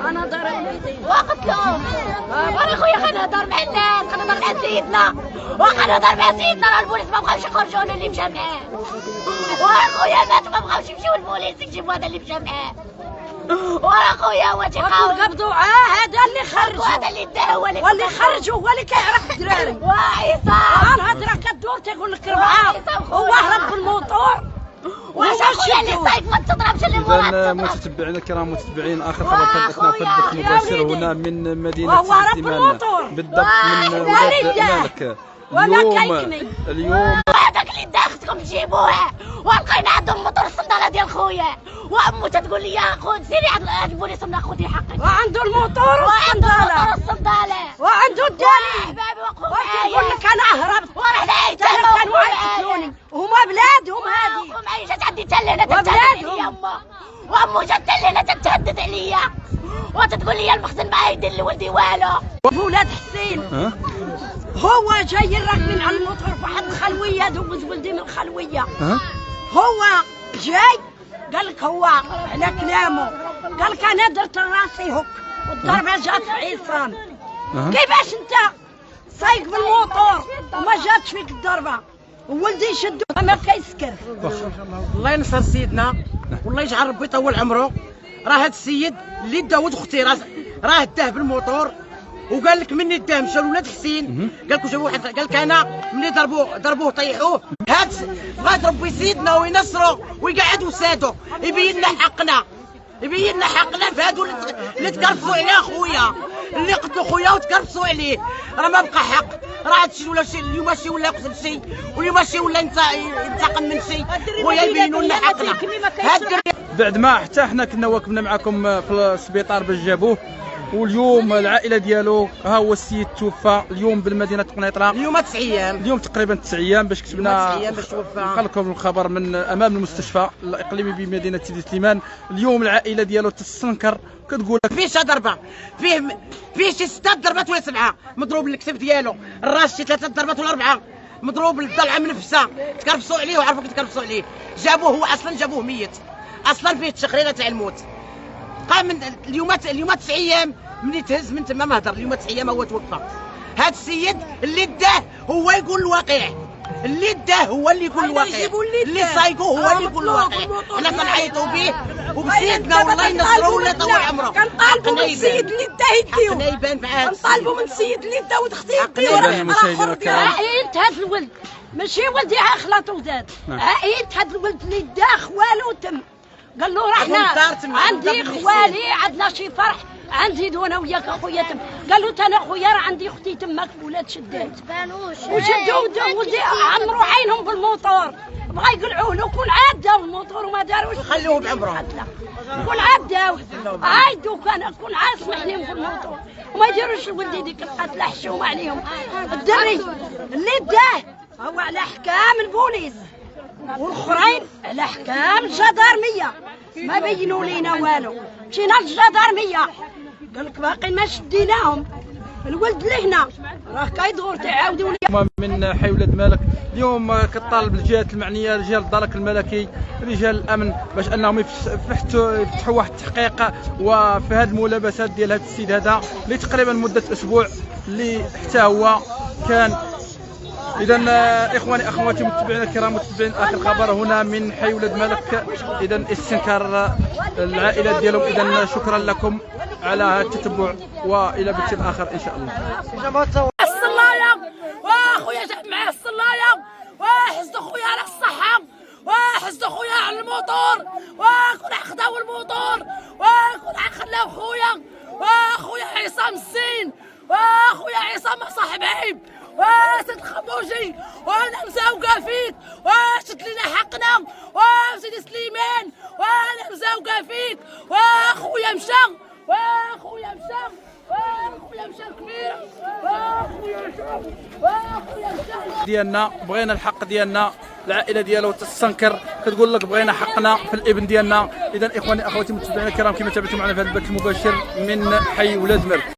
انا ضربت وقت له وانا خويا خنهضر مع الناس، خنهضر مع سيدنا وخنهضر مع سيدنا. البوليس ما بقاوش يخرجوا انا اللي مشى معاه، واخويا مات ما بقاوش يمشيو البوليس يكشفوا هذا اللي مشى معاه. ورا خويا هو تيقاوم قبضوا هذا اللي خرجوا، هذا اللي دا هو اللي خرجوا هو اللي كيعرف الدراري. وعصام الهضره كدور تيقول لك ربعه هو هرب بالموطور. واش اخويا اللي صايك ما تضربش اللي موراك. إذا متتبعينا الكرام متتبعين اخر خبر في اثناء البث المباشر هنا من مدينه سليمان، بالضبط من ولاد مالك. اليوم هذاك اللي دا اختكم تجيبوها، ولقينا عندهم موتور الصنداله ديال خويا، وامو تتقول لي خذ سيري عند البوليس ولا خذي حقك. وعنده الموتور والصنداله وعنده الدليل. احبابي وقفوا يقول لك انا هربت ورحنا عيطنا كانوا يقتلوني وهما بلادهم هذه. ومعي جات عندي تلهنا تتهدد عليا وامو جات تلهنا تتهدد عليا وتتقول لي المخزن ما يدير لولدي والو. ولاد حسين هو جاي راكبين على الموتور واحد الخلويه، دوز ولدي من الخلويه. هو جاي قال لك هو على كلامه قال لك انا درت راسي هك والضربه جات في عصام. كيفاش انت سايق بالموتور وما جاتش فيك الضربه وولدي يشدو ما كيسكر؟ الله ينصر سيدنا والله يجعل ربي يطول عمره. راه هاد السيد اللي داود اختي راه داه بالموتور وقال لك مني داه مشى لولاد حسين قال لك جابوا واحد قال لك انا ملي ضربوه طيحوه. هاد بغا ربي سيدنا وينصرو ويقعد وسادو يبين لنا حقنا، يبين لنا حقنا في هادو اللي تكرفسوا عليه خويا، اللي قتلوا خويا وتكرفسوا عليه. راه ما بقى حق، راه هادشي ولا شي اليوم شي ولا يقتل شي واليوم شي ولا ينتقم من شي. خويا يبينوا لنا حقنا. بعد ما حتى حنا كنا واقفين معكم في السبيطار باش جابوه، واليوم العائله ديالو ها هو السيد توفى اليوم بالمدينه قنيطره. اليوم 9 ايام، اليوم تقريبا 9 ايام باش كتبنا 9 ايام باش توفى. نقلكم الخبر من امام المستشفى الاقليمي بمدينه سيدي سليمان. اليوم العائله ديالو تستنكر كتقول لك فيه ضربه، فيه شي 6 ضربات ولا 7 مضروب الكتف ديالو، الراس شي 3 ضربات ولا 4 مضروب الضلعه منفسه. تكرفسوا عليه وعرفوا كيتكرفسوا عليه. جابوه هو اصلا جابوه ميت، اصلا فيه التشخيره تاع الموت. قام من اليوم 9 ايام ملي تهز من تما ما هضر. اليوم 9 ايام هو توفى. هذا السيد اللي داه هو يقول الواقع، اللي داه هو اللي يقول الواقع، اللي صايقو هو اللي يقول الواقع. حنا كنعيطوا به وبسيدنا والله ينصروا ولا يطول عمره. كنطالبوا من السيد اللي داه يديو، حقنا يبان في هذا كنطالبوا من السيد اللي داود اختي يديو. إذا مشاهدينا الكرام عينت هذا الولد ماشي ولدي خلاطو زاد، عينت هذا الولد اللي دا خوالو تم قال له رحنا عندي خوالي عندنا شي فرح عندي انا وياك اخويا تم. قال له انا خويا راه عندي اختي تماك في ولاد شداد وشدوا ولدي عمروا عينهم بالموتور بغا يقلعوه له. كون عاد داو الموتور وما داروش خلوه بعمره. كون عاد داو عايدوا كان كون عاد سمح لهم في الموتور وما يديروش لولدي ديك القتله حشوم عليهم. الدري اللي داه هو على حكام البوليس والاخرين على حكام الجدارميه ما بينوا لينا والو. مشينا للجدارميه قال لك باقي ما شديناهم. الولد اللي هنا راه كيدور تعاودوا لي من حي ولاد مالك. اليوم كطالب الجهات المعنيه، رجال الدرك الملكي، رجال الامن، باش انهم يفتحوا واحد التحقيق وفي هذه الملابسات ديال هذا السيد هذا اللي تقريبا مده اسبوع اللي حتى هو كان. اذا اخواني اخواتي متابعينا الكرام متابعين اخر خبر هنا من حي ولاد مالك. اذا استنكار العائلات ديالهم. اذا شكرا لكم على التتبع والى بث اخر ان شاء الله. الصلايه واخويا جاب معاه الصلايه وحزت خويا على الصحه وحزت خويا على الموتور وكون خداو الموتور وكون خلاو خويا واخويا عصام السين واخويا عصام صاحب عيب وسيد خموجي وانا مزوقه فيك وشد لنا حقنا وسيدي سليمان وانا مزوقه فيك واخويا مشى واخويا مشى واخويا مشى كبير واخويا مشى ديالنا. بغينا الحق ديالنا. العائله ديالو تستنكر كتقول لك بغينا حقنا في الابن ديالنا. اذا اخواني اخواتي متابعينا الكرام كما تابعتوا معنا في هذا البث المباشر من حي ولاد مالك.